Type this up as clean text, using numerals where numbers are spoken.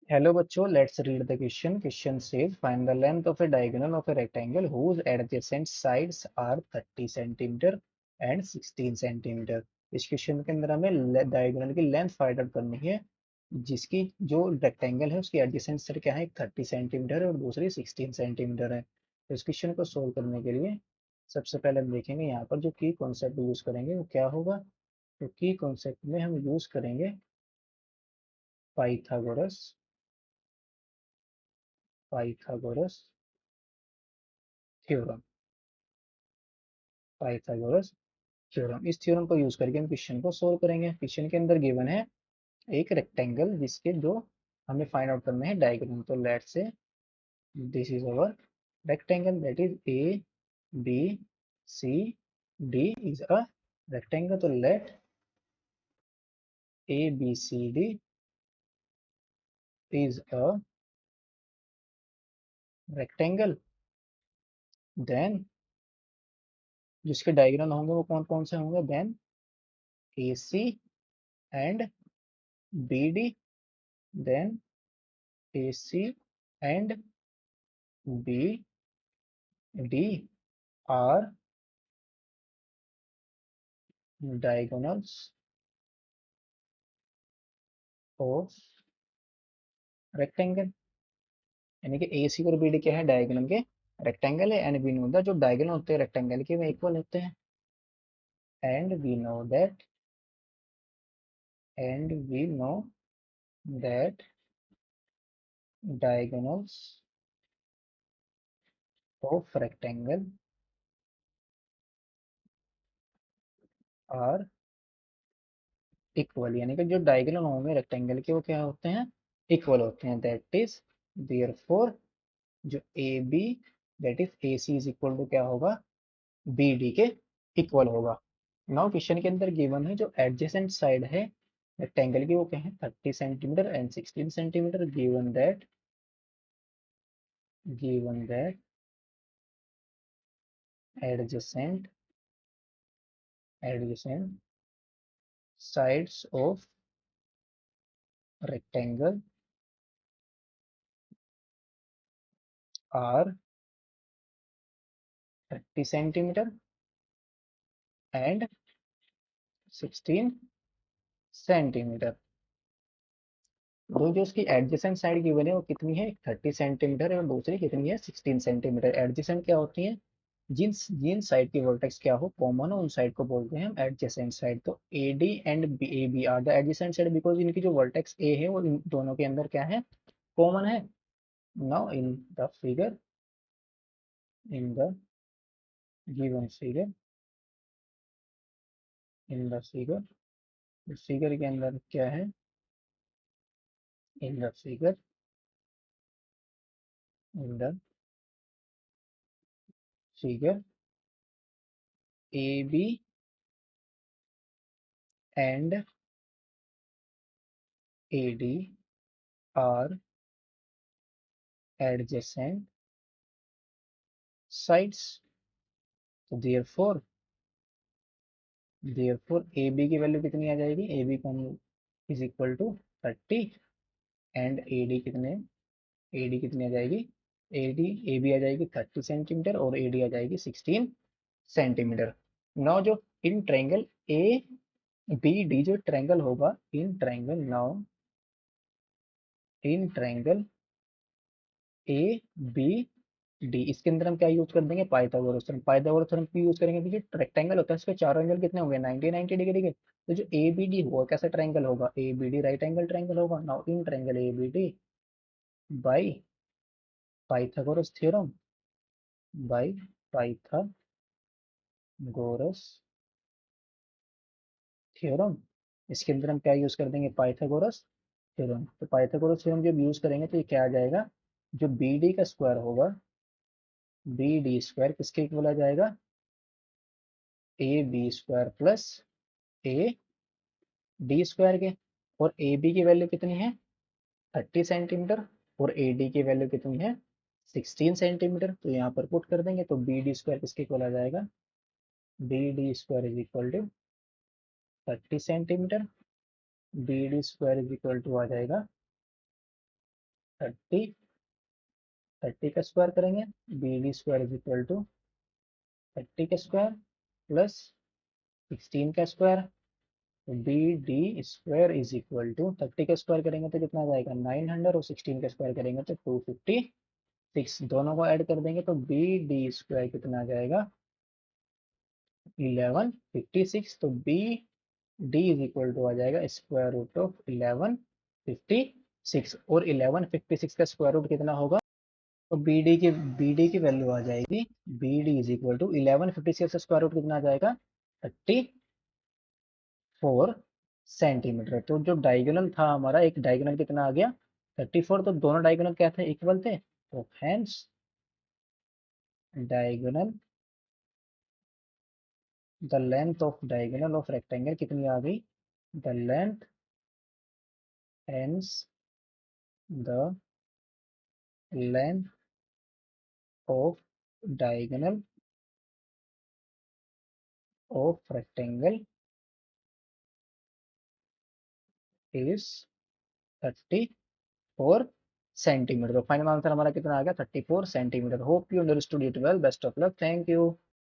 Hello बच्चों, let's read the question. Question says find the length of a diagonal of a rectangle whose adjacent sides are 30 centimeter and 16 centimeter. इस question के अंदर हमें diagonal की length find out करनी है जिसकी जो रेक्टेंगल है उसकी एडजेसेंट साइड क्या है, 30 सेंटीमीटर है और दूसरी 16 सेंटीमीटर है। तो इस क्वेश्चन को सोल्व करने के लिए सबसे पहले हम देखेंगे यहाँ पर जो की कॉन्सेप्ट यूज करेंगे वो क्या होगा। तो की कॉन्सेप्ट में हम यूज करेंगे Pythagoras Pythagoras theorem. Pythagoras theorem, इस थ्योरम को यूज करके हम क्वेश्चन को सोल्व करेंगे। क्वेश्चन के अंदर गिवन है एक रेक्टेंगल जिसके दो हमें फाइंड आउट करने हैं डायगोनल। तो let's say this is our rectangle that is A B C D is a rectangle. तो let A B C D is a rectangle. Then जिसके डायगोनल होंगे वो कौन कौन से होंगे, then A C and B D, then A C and B D are diagonals of rectangle। यानी कि ए सी और बी डी क्या है, डायगोनल के रेक्टेंगल है। एंड वी नो दैट जो डायगोनल होते हैं रेक्टेंगल के वो इक्वल होते हैं। And we know that and we know that diagonals of rectangle are equal. यानी कि जो डायगोनल होंगे रेक्टेंगल के वो क्या होते हैं, इक्वल होते हैं। दैट इज देयरफॉर जो A B that is A C is equal to क्या होगा, बी डी के इक्वल होगा। नाउ क्वेश्चन के अंदर गिवन है जो एडजेसेंट साइड है रेक्टेंगल की वो क्या है, 30 centimetre and 16 centimetre. Given that adjacent adjacent sides of rectangle are 30 centimetre and 16 centimetre. दो जो उसकी एडजेसेंट साइड गिवन है वो कितनी है, 30 सेंटीमीटर है और दूसरी कितनी है, 16 सेंटीमीटर। एडजेसेंट क्या होती है, जिन जिन साइड की वर्टेक्स क्या हो कॉमन हो उन साइड को बोलते हैं हम एडजेसेंट साइड। तो A D and A B are the adjacent side because इनकी जो वर्टेक्स ए है वो इन दोनों के अंदर क्या है, कॉमन है। Now in the given figure in the figure figure के अंदर क्या है, in the figure in the figure A B and A D are adjacent sides। तो देयरफॉर ए बी की वैल्यू कितनी आ जाएगी, ए बी को हम is equal to 30 and A D कितनी आ जाएगी, ए बी आ जाएगी 30 सेंटीमीटर और ए डी आ जाएगी 16 सेंटीमीटर। नाउ जो in triangle A B D जो ट्रायंगल होगा in triangle A B D इसके अंदर हम क्या यूज कर देंगे, पाइथागोरस थ्योरम। पाइथागोरस थ्योरम क्यों यूज करेंगे, क्योंकि रेक्टेंगल होता है इसके चारों एंगल कितने होंगे, 90 90 डिग्री के। तो जो ए बी डी होगा कैसा ट्रायंगल होगा, A B D right angle triangle होगा। Now in triangle A B D by Pythagoras theorem by Pythagoras theorem इसके अंदर हम क्या यूज कर देंगे, पाइथागोरस थ्योरम। तो पाइथागोरस थ्योरम जब यूज करेंगे तो ये क्या आ जाएगा, जो बी डी का स्क्वायर होगा, बी डी स्क्वायर किसके इक्वल आ जाएगा, A B square plus A D square के। और ए बी की वैल्यू कितनी है, 30 सेंटीमीटर और ए डी की वैल्यू कितनी है, 16 सेंटीमीटर। तो यहाँ पर पुट कर देंगे तो बी डी स्क्वायर किसके इक्वल आ जाएगा, B D square is equal to 30 centimetre, B D square is equal to आ जाएगा 30, 30 का स्क्वायर करेंगे, B D square is equal to 30 का स्क्वायर प्लस 16 का square, B D square is equal to 30 का स्क्वायर करेंगे तो कितना आ जाएगा 900, और 16 का स्क्वायर करेंगे तो 256, दोनों को ऐड कर देंगे तो बी डी स्क्वायर कितना आ जाएगा 1156। तो B D is equal to आ जाएगा स्क्वायर रूट ऑफ 1156, और 1156 का स्क्वायर रूट कितना होगा, तो बी डी की वैल्यू आ जाएगी, B D is equal to 1156 का स्क्वायर रूट कितना आ जाएगा 34 सेंटीमीटर। तो जो डायगोनल था हमारा, एक डायगोनल कितना आ गया 34, तो दोनों डायगोनल क्या थे, इक्वल थे, तो hence diagonal, the length of diagonal of rectangle कितनी आ गई, the length, hence the length of diagonal of rectangle is 34 centimetre. तो फाइनल आंसर हमारा कितना आ गया 34 centimetre. Hope you understood it well, best of luck, thank you.